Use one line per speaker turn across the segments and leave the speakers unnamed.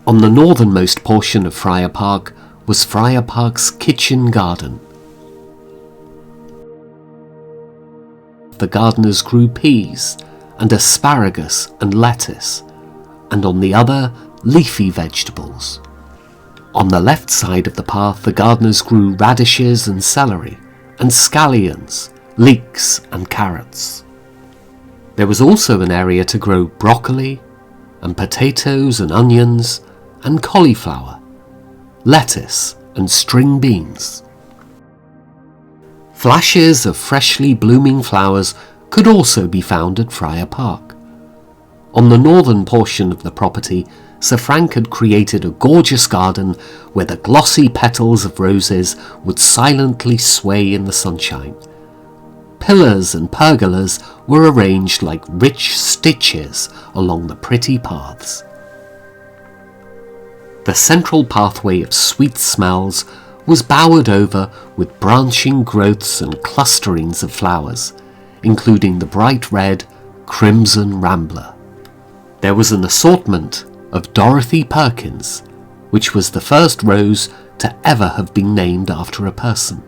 On the northernmost portion of Friar Park was Friar Park's kitchen garden. The gardeners grew peas and asparagus and lettuce, and on the other leafy vegetables. On the left side of the path the gardeners grew radishes and celery, and scallions, leeks and carrots. There was also an area to grow broccoli, and potatoes and onions, and cauliflower, lettuce and string beans. Flashes of freshly blooming flowers could also be found at Friar Park. On the northern portion of the property, Sir Frank had created a gorgeous garden where the glossy petals of roses would silently sway in the sunshine. Pillars and pergolas were arranged like rich stitches along the pretty paths. The central pathway of sweet smells was bowered over with branching growths and clusterings of flowers, including the bright red crimson rambler. There was an assortment of Dorothy Perkins, which was the first rose to ever have been named after a person.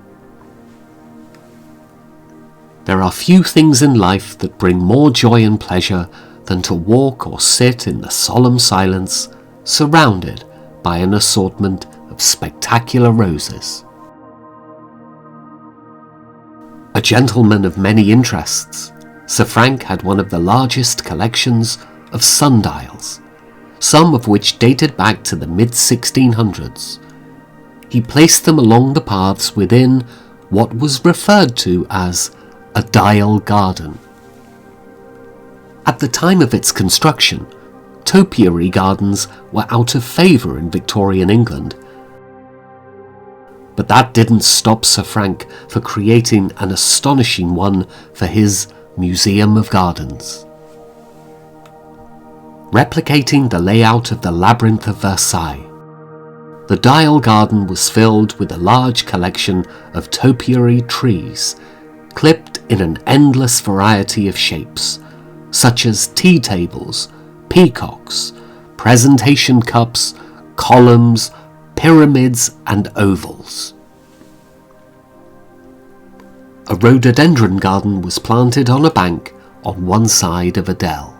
There are few things in life that bring more joy and pleasure than to walk or sit in the solemn silence, surrounded by an assortment of spectacular roses. A gentleman of many interests, Sir Frank had one of the largest collections of sundials, some of which dated back to the mid-1600s. He placed them along the paths within what was referred to as a dial garden. At the time of its construction, topiary gardens were out of favour in Victorian England, but that didn't stop Sir Frank for creating an astonishing one for his Museum of Gardens. Replicating the layout of the Labyrinth of Versailles, the dial garden was filled with a large collection of topiary trees, clipped in an endless variety of shapes, such as tea tables, peacocks, presentation cups, columns, pyramids and ovals. A rhododendron garden was planted on a bank on one side of a dell.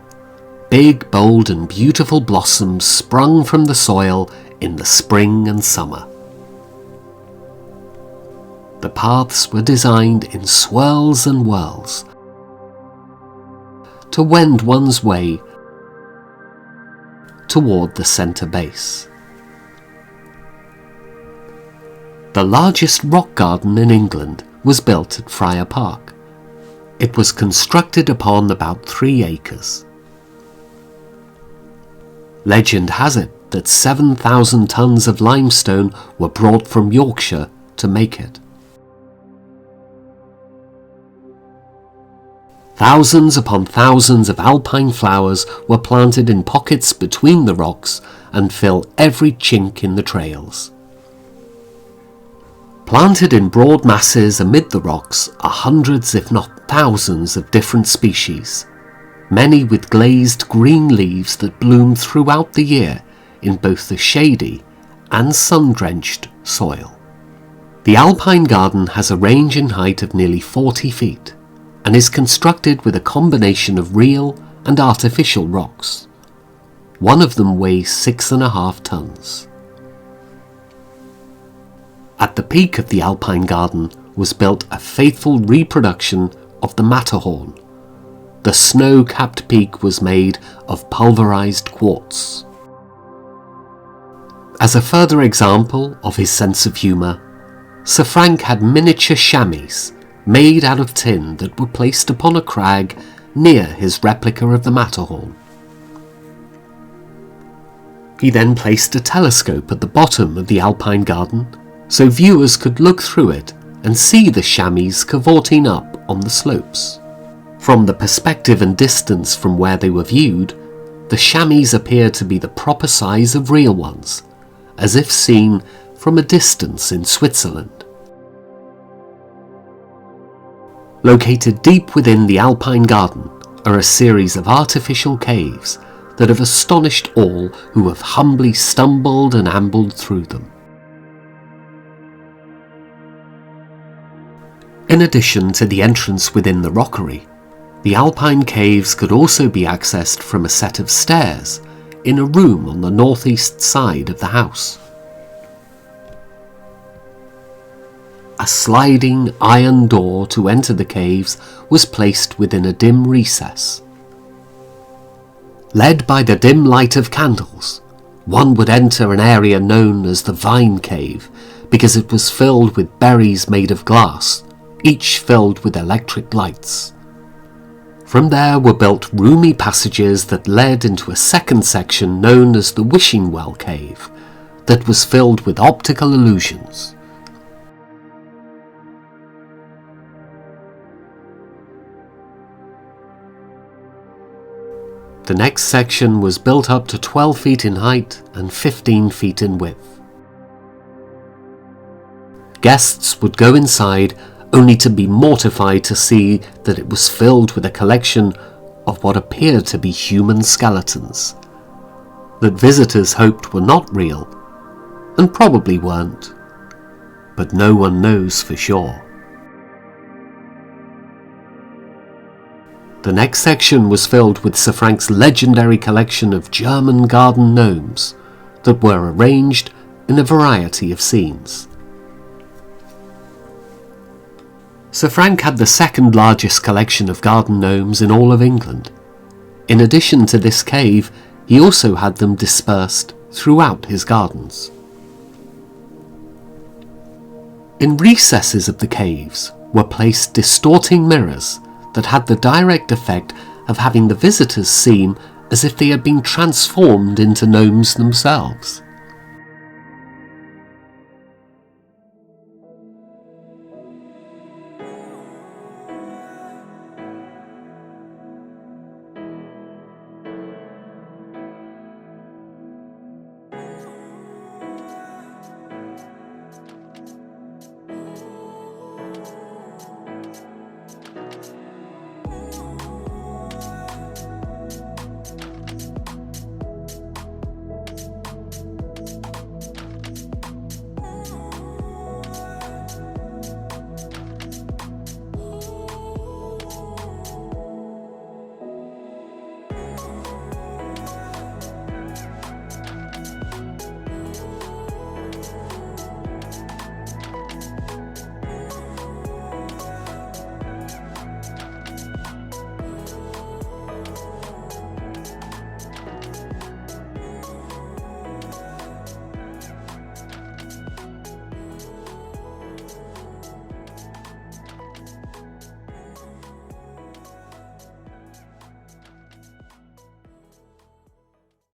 Big, bold and beautiful blossoms sprung from the soil in the spring and summer. The paths were designed in swirls and whirls to wend one's way toward the centre base. The largest rock garden in England was built at Friar Park. It was constructed upon about 3 acres. Legend has it that 7,000 tons of limestone were brought from Yorkshire to make it. Thousands upon thousands of alpine flowers were planted in pockets between the rocks and fill every chink in the trails. Planted in broad masses amid the rocks are hundreds if not thousands of different species, many with glazed green leaves that bloom throughout the year in both the shady and sun-drenched soil. The Alpine Garden has a range in height of nearly 40 feet and is constructed with a combination of real and artificial rocks. One of them weighs 6.5 tons. At the peak of the Alpine Garden was built a faithful reproduction of the Matterhorn. The snow-capped peak was made of pulverized quartz. As a further example of his sense of humour, Sir Frank had miniature chamois made out of tin that were placed upon a crag near his replica of the Matterhorn. He then placed a telescope at the bottom of the Alpine Garden so viewers could look through it and see the chamois cavorting up on the slopes. From the perspective and distance from where they were viewed, the chamois appeared to be the proper size of real ones, as if seen from a distance in Switzerland. Located deep within the Alpine Garden are a series of artificial caves that have astonished all who have humbly stumbled and ambled through them. In addition to the entrance within the rockery, the Alpine caves could also be accessed from a set of stairs in a room on the northeast side of the house. A sliding iron door to enter the caves was placed within a dim recess. Led by the dim light of candles, one would enter an area known as the Vine Cave because it was filled with berries made of glass, each filled with electric lights. From there were built roomy passages that led into a second section known as the Wishing Well Cave, that was filled with optical illusions. The next section was built up to 12 feet in height and 15 feet in width. Guests would go inside only to be mortified to see that it was filled with a collection of what appeared to be human skeletons, that visitors hoped were not real, and probably weren't, but no one knows for sure. The next section was filled with Sir Frank's legendary collection of German garden gnomes that were arranged in a variety of scenes. Sir Frank had the second largest collection of garden gnomes in all of England. In addition to this cave, he also had them dispersed throughout his gardens. In recesses of the caves were placed distorting mirrors that had the direct effect of having the visitors seem as if they had been transformed into gnomes themselves.